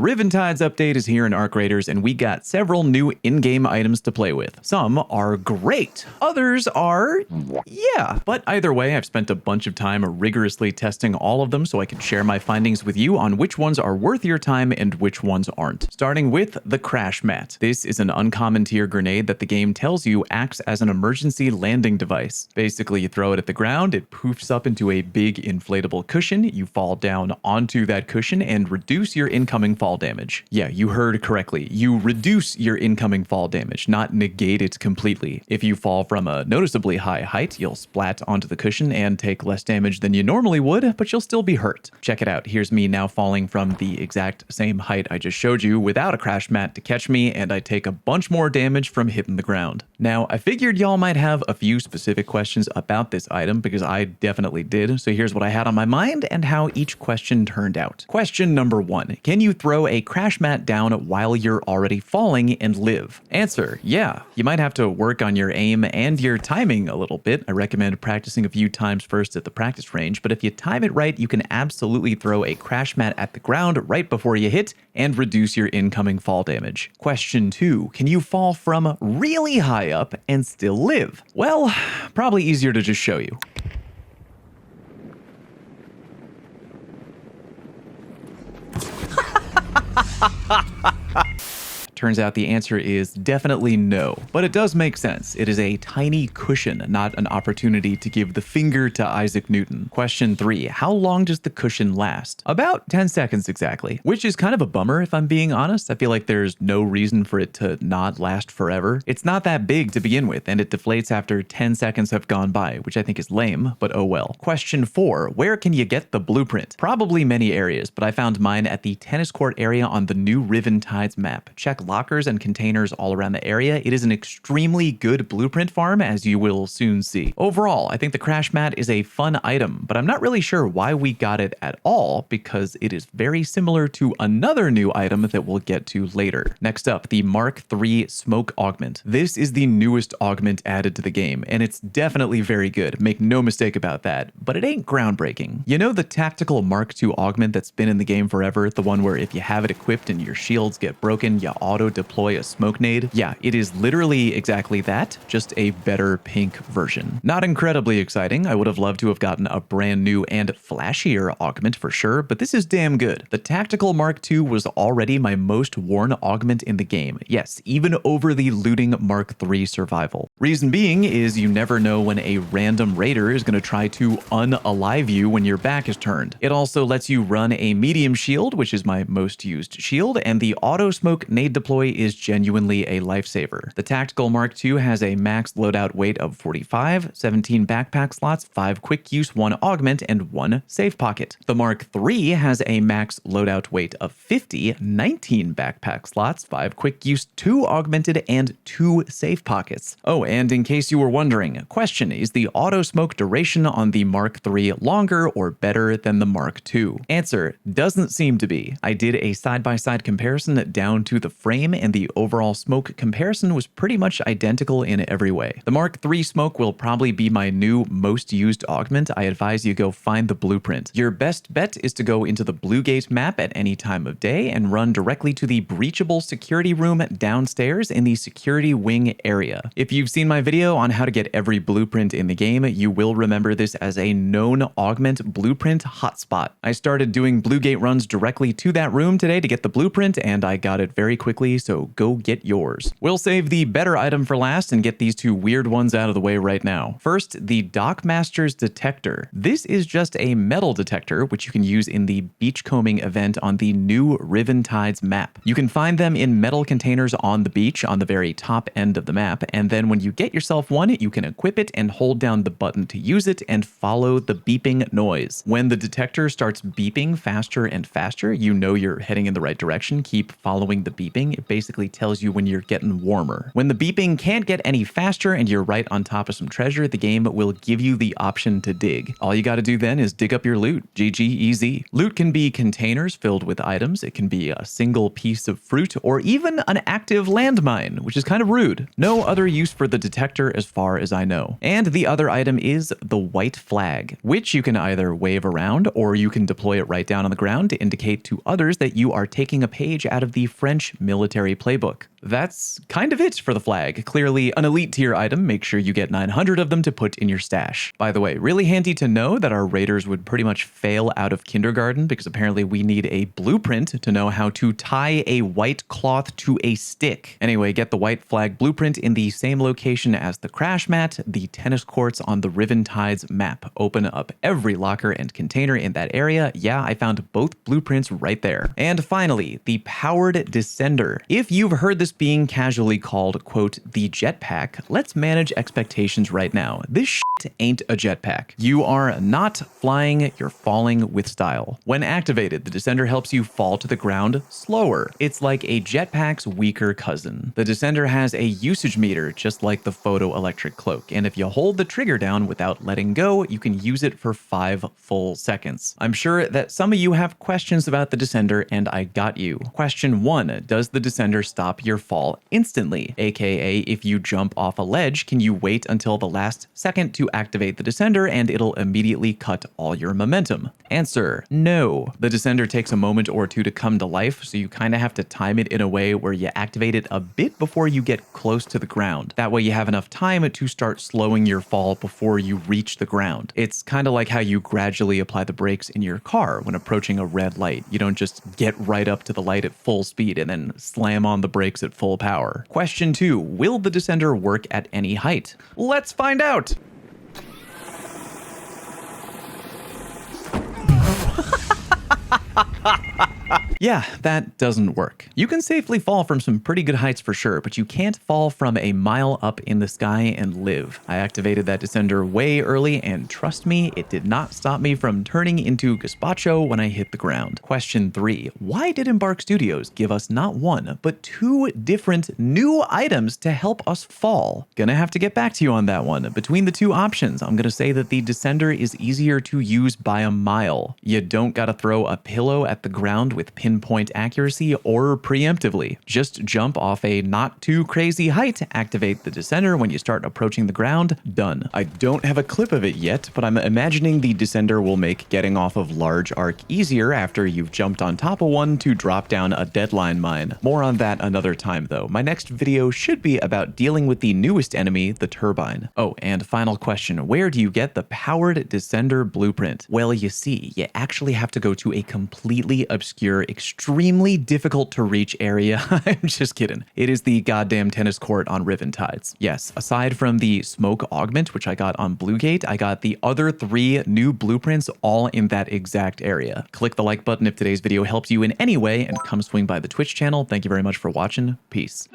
Riven Tides update is here in Arc Raiders, and we got several new in-game items to play with. Some are great, others are, yeah. But either way, I've spent a bunch of time rigorously testing all of them so I can share my findings with you on which ones are worth your time and which ones aren't. Starting with the Crash Mat. This is an uncommon tier grenade that the game tells you acts as an emergency landing device. Basically, you throw it at the ground, it poofs up into a big inflatable cushion, you fall down onto that cushion and reduce your incoming fall damage. Yeah, you heard correctly. You reduce your incoming fall damage, not negate it completely. If you fall from a noticeably high height, you'll splat onto the cushion and take less damage than you normally would, but you'll still be hurt. Check it out. Here's me now falling from the exact same height I just showed you without a crash mat to catch me, and I take a bunch more damage from hitting the ground. Now, I figured y'all might have a few specific questions about this item because I definitely did, so here's what I had on my mind and how each question turned out. Question number 1. Can you throw a crash mat down while you're already falling and live? Answer: yeah. You might have to work on your aim and your timing a little bit. I recommend practicing a few times first at the practice range, but if you time it right, you can absolutely throw a crash mat at the ground right before you hit and reduce your incoming fall damage. Question 2. Can you fall from really high up and still live? Well, probably easier to just show you. Turns out the answer is definitely no, but it does make sense. It is a tiny cushion, not an opportunity to give the finger to Isaac Newton. Question 3. How long does the cushion last? About 10 seconds exactly, which is kind of a bummer if I'm being honest. I feel like there's no reason for it to not last forever. It's not that big to begin with, and it deflates after 10 seconds have gone by, which I think is lame, but oh well. Question 4. Where can you get the blueprint? Probably many areas, but I found mine at the tennis court area on the new Riven Tides map. Check lockers and containers all around the area. It is an extremely good blueprint farm, as you will soon see. Overall, I think the crash mat is a fun item, but I'm not really sure why we got it at all because it is very similar to another new item that we'll get to later. Next up, the Mark III Smoke Augment. This is the newest augment added to the game, and it's definitely very good. Make no mistake about that, but it ain't groundbreaking. You know the tactical Mark II augment that's been in the game forever? The one where if you have it equipped and your shields get broken, you auto-deploy a smoke nade? Yeah, it is literally exactly that, just a better pink version. Not incredibly exciting. I would have loved to have gotten a brand new and flashier augment for sure, but this is damn good. The tactical Mark II was already my most worn augment in the game. Yes, even over the looting Mark III survival. Reason being is you never know when a random raider is going to try to unalive you when your back is turned. It also lets you run a medium shield, which is my most used shield, and the auto smoke nade deploy is genuinely a lifesaver. The tactical Mark II has a max loadout weight of 45, 17 backpack slots, 5 quick use, 1 augment, and 1 safe pocket. The Mark III has a max loadout weight of 50, 19 backpack slots, 5 quick use, 2 augmented, and 2 safe pockets. Oh, and in case you were wondering, question: is the auto smoke duration on the Mark III longer or better than the Mark II? Answer: doesn't seem to be. I did a side-by-side comparison down to the frame, and the overall smoke comparison was pretty much identical in every way. The Mark III smoke will probably be my new most used augment. I advise you go find the blueprint. Your best bet is to go into the Blue Gate map at any time of day and run directly to the breachable security room downstairs in the security wing area. If you've seen my video on how to get every blueprint in the game, you will remember this as a known augment blueprint hotspot. I started doing Blue Gate runs directly to that room today to get the blueprint, and I got it very quickly, so go get yours. We'll save the better item for last and get these 2 weird ones out of the way right now. First, the Dockmaster's Detector. This is just a metal detector, which you can use in the beachcombing event on the new Riven Tides map. You can find them in metal containers on the beach on the very top end of the map, and then when you get yourself one, you can equip it and hold down the button to use it and follow the beeping noise. When the detector starts beeping faster and faster, you know you're heading in the right direction. Keep following the beeping beeping. It basically tells you when you're getting warmer. When the beeping can't get any faster and you're right on top of some treasure, the game will give you the option to dig. All you gotta do then is dig up your loot. GG easy. Loot can be containers filled with items. It can be a single piece of fruit or even an active landmine, which is kind of rude. No other use for the detector as far as I know. And the other item is the white flag, which you can either wave around or you can deploy it right down on the ground to indicate to others that you are taking a page out of the French military playbook. That's kind of it for the flag. Clearly an elite tier item. Make sure you get 900 of them to put in your stash. By the way, really handy to know that our raiders would pretty much fail out of kindergarten because apparently we need a blueprint to know how to tie a white cloth to a stick. Anyway, get the white flag blueprint in the same location as the crash mat, the tennis courts on the Riven Tides map. Open up every locker and container in that area. Yeah, I found both blueprints right there. And finally, the powered descender. If you've heard this being casually called, quote, the jetpack, let's manage expectations right now. This shit ain't a jetpack. You are not flying, you're falling with style. When activated, the descender helps you fall to the ground slower. It's like a jetpack's weaker cousin. The descender has a usage meter, just like the photoelectric cloak, and if you hold the trigger down without letting go, you can use it for 5 full seconds. I'm sure that some of you have questions about the descender, and I got you. Question 1, does the descender stop your fall instantly? AKA, if you jump off a ledge, can you wait until the last second to activate the descender and it'll immediately cut all your momentum? Answer, no. The descender takes a moment or two to come to life, so you kind of have to time it in a way where you activate it a bit before you get close to the ground. That way you have enough time to start slowing your fall before you reach the ground. It's kind of like how you gradually apply the brakes in your car when approaching a red light. You don't just get right up to the light at full speed and then slam on the brakes at full power. Question 2, will the descender work at any height? Let's find out! Yeah, that doesn't work. You can safely fall from some pretty good heights for sure, but you can't fall from a mile up in the sky and live. I activated that descender way early, and trust me, it did not stop me from turning into gazpacho when I hit the ground. Question 3, why did Embark Studios give us not one, but 2 different new items to help us fall? Gonna have to get back to you on that one. Between the 2 options, I'm gonna say that the descender is easier to use by a mile. You don't gotta throw a pillow at the ground with pinpoint accuracy or preemptively. Just jump off a not too crazy height, activate the descender when you start approaching the ground, done. I don't have a clip of it yet, but I'm imagining the descender will make getting off of large arc easier after you've jumped on top of one to drop down a deadline mine. More on that another time though. My next video should be about dealing with the newest enemy, the turbine. Oh, and final question, where do you get the powered descender blueprint? Well, you see, you actually have to go to a completely obscure, extremely difficult to reach area. I'm just kidding. It is the goddamn tennis court on Riven Tides. Yes, aside from the Smoke Augment, which I got on Bluegate, I got the other 3 new blueprints all in that exact area. Click the like button if today's video helped you in any way, and come swing by the Twitch channel. Thank you very much for watching. Peace.